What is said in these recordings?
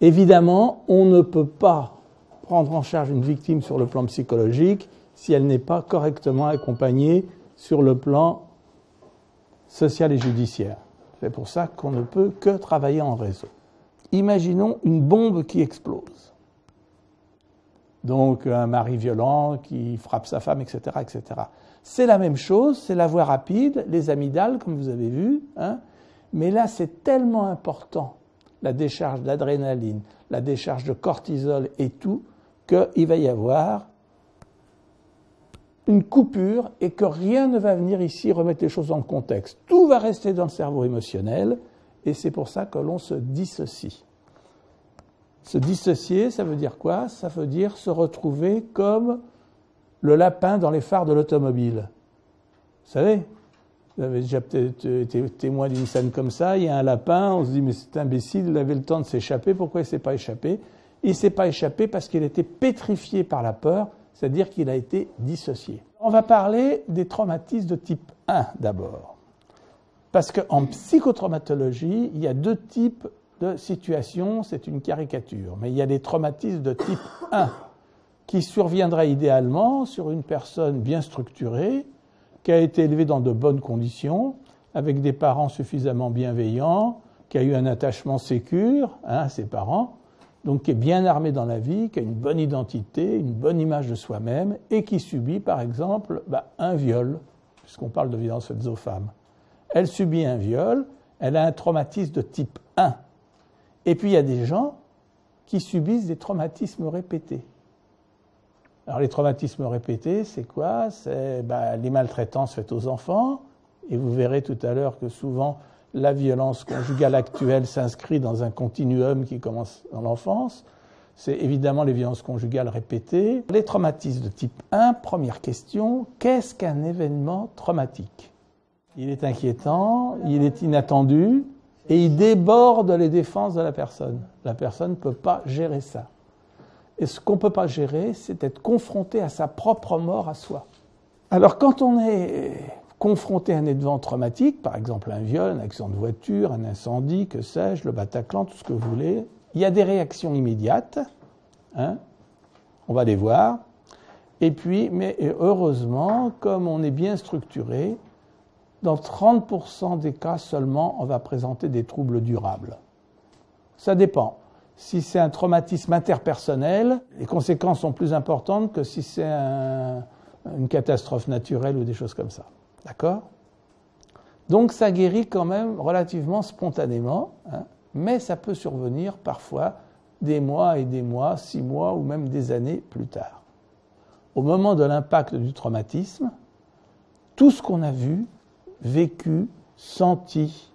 Évidemment, on ne peut pas prendre en charge une victime sur le plan psychologique si elle n'est pas correctement accompagnée sur le plan social et judiciaire. C'est pour ça qu'on ne peut que travailler en réseau. Imaginons une bombe qui explose. Donc un mari violent qui frappe sa femme, etc., etc. C'est la même chose, c'est la voie rapide, les amygdales, comme vous avez vu, hein. Mais là, c'est tellement important, la décharge d'adrénaline, la décharge de cortisol et tout, qu'il va y avoir une coupure et que rien ne va venir ici remettre les choses dans le contexte. Tout va rester dans le cerveau émotionnel et c'est pour ça que l'on se dissocie. Se dissocier, ça veut dire quoi? Ça veut dire se retrouver comme le lapin dans les phares de l'automobile. Vous savez, vous avez déjà peut-être été témoin d'une scène comme ça, il y a un lapin, on se dit mais c'est imbécile, il avait le temps de s'échapper, pourquoi il ne s'est pas échappé? Il ne s'est pas échappé parce qu'il était pétrifié par la peur, c'est-à-dire qu'il a été dissocié. On va parler des traumatismes de type 1 d'abord. Parce qu'en psychotraumatologie, il y a deux types de situations, c'est une caricature, mais il y a des traumatismes de type 1 qui surviendraient idéalement sur une personne bien structurée, qui a été élevée dans de bonnes conditions, avec des parents suffisamment bienveillants, qui a eu un attachement sécure à ses parents, donc qui est bien armée dans la vie, qui a une bonne identité, une bonne image de soi-même, et qui subit par exemple un viol, puisqu'on parle de violence faite aux femmes. Elle subit un viol, elle a un traumatisme de type 1. Et puis il y a des gens qui subissent des traumatismes répétés. Alors les traumatismes répétés, c'est quoi? C'est les maltraitances faites aux enfants, et vous verrez tout à l'heure que souvent la violence conjugale actuelle s'inscrit dans un continuum qui commence dans l'enfance. C'est évidemment les violences conjugales répétées. Les traumatismes de type 1, première question, qu'est-ce qu'un événement traumatique? Il est inquiétant, il est inattendu, et il déborde les défenses de la personne. La personne ne peut pas gérer ça. Et ce qu'on ne peut pas gérer, c'est être confronté à sa propre mort à soi. Alors quand on est confronté à un événement traumatique, par exemple un viol, un accident de voiture, un incendie, que sais-je, le Bataclan, tout ce que vous voulez, il y a des réactions immédiates, hein, on va les voir, et puis, mais heureusement, comme on est bien structuré, dans 30% des cas seulement, on va présenter des troubles durables. Ça dépend. Si c'est un traumatisme interpersonnel, les conséquences sont plus importantes que si c'est une catastrophe naturelle ou des choses comme ça. D'accord? Donc ça guérit quand même relativement spontanément, hein, mais ça peut survenir parfois des mois et des mois, 6 mois ou même des années plus tard. Au moment de l'impact du traumatisme, tout ce qu'on a vu, vécu, senti,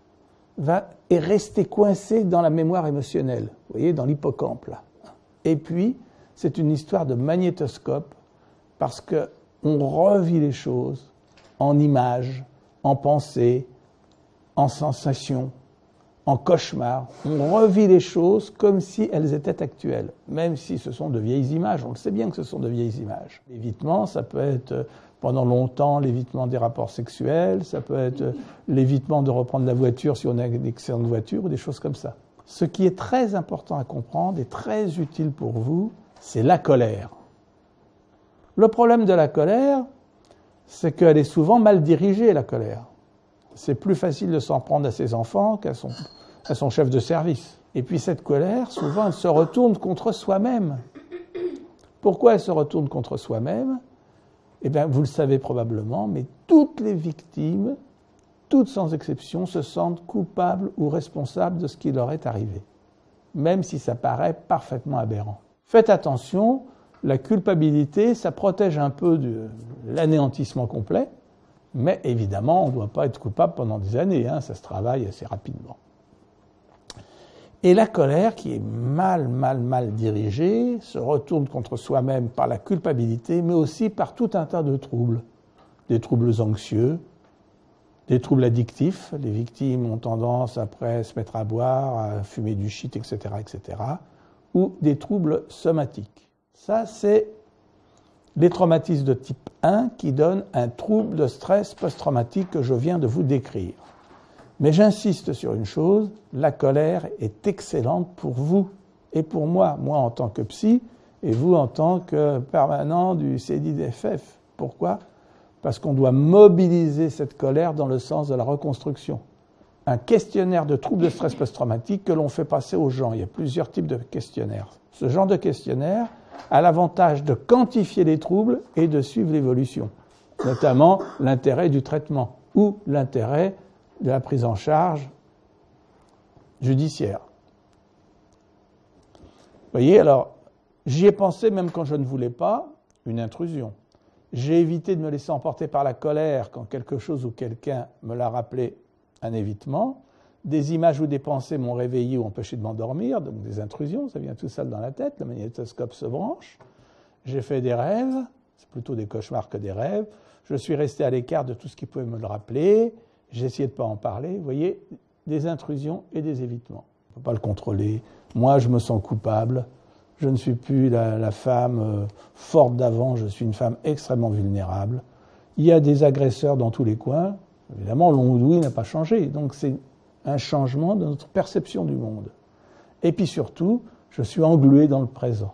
est resté coincé dans la mémoire émotionnelle, vous voyez, dans l'hippocampe là. Et puis, c'est une histoire de magnétoscope, parce qu'on revit les choses en images, en pensées, en sensations, en cauchemars. On revit les choses comme si elles étaient actuelles, même si ce sont de vieilles images. On le sait bien que ce sont de vieilles images. L'évitement, ça peut être pendant longtemps l'évitement des rapports sexuels, ça peut être l'évitement de reprendre la voiture si on a un accident de voiture ou des choses comme ça. Ce qui est très important à comprendre et très utile pour vous, c'est la colère. Le problème de la colère, c'est qu'elle est souvent mal dirigée, la colère. C'est plus facile de s'en prendre à ses enfants qu'à son chef de service. Et puis cette colère, souvent, elle se retourne contre soi-même. Pourquoi elle se retourne contre soi-même? Eh bien, vous le savez probablement, mais toutes les victimes, toutes sans exception, se sentent coupables ou responsables de ce qui leur est arrivé, même si ça paraît parfaitement aberrant. Faites attention, la culpabilité, ça protège un peu de l'anéantissement complet, mais évidemment, on ne doit pas être coupable pendant des années, hein, ça se travaille assez rapidement. Et la colère, qui est mal dirigée, se retourne contre soi-même par la culpabilité, mais aussi par tout un tas de troubles. Des troubles anxieux, des troubles addictifs. Les victimes ont tendance, après, à se mettre à boire, à fumer du shit, etc., etc. Ou des troubles somatiques. Ça, c'est les traumatismes de type 1 qui donnent un trouble de stress post-traumatique que je viens de vous décrire. Mais j'insiste sur une chose, la colère est excellente pour vous. Et pour moi en tant que psy, et vous en tant que permanent du CDFF. Pourquoi ? Parce qu'on doit mobiliser cette colère dans le sens de la reconstruction. Un questionnaire de troubles de stress post-traumatique que l'on fait passer aux gens. Il y a plusieurs types de questionnaires. Ce genre de questionnaire a l'avantage de quantifier les troubles et de suivre l'évolution, notamment l'intérêt du traitement ou l'intérêt de la prise en charge judiciaire. Vous voyez, alors, j'y ai pensé même quand je ne voulais pas, une intrusion. J'ai évité de me laisser emporter par la colère quand quelque chose ou quelqu'un me l'a rappelé, un évitement. Des images ou des pensées m'ont réveillé ou empêché de m'endormir, donc des intrusions, ça vient tout seul dans la tête, le magnétoscope se branche. J'ai fait des rêves, c'est plutôt des cauchemars que des rêves. Je suis resté à l'écart de tout ce qui pouvait me le rappeler. J'ai essayé de ne pas en parler. Vous voyez, des intrusions et des évitements. On ne peut pas le contrôler. Moi, je me sens coupable. Je ne suis plus la femme forte d'avant. Je suis une femme extrêmement vulnérable. Il y a des agresseurs dans tous les coins. Évidemment, l'Ondoui n'a pas changé. Donc, c'est un changement de notre perception du monde. Et puis surtout, je suis englué dans le présent.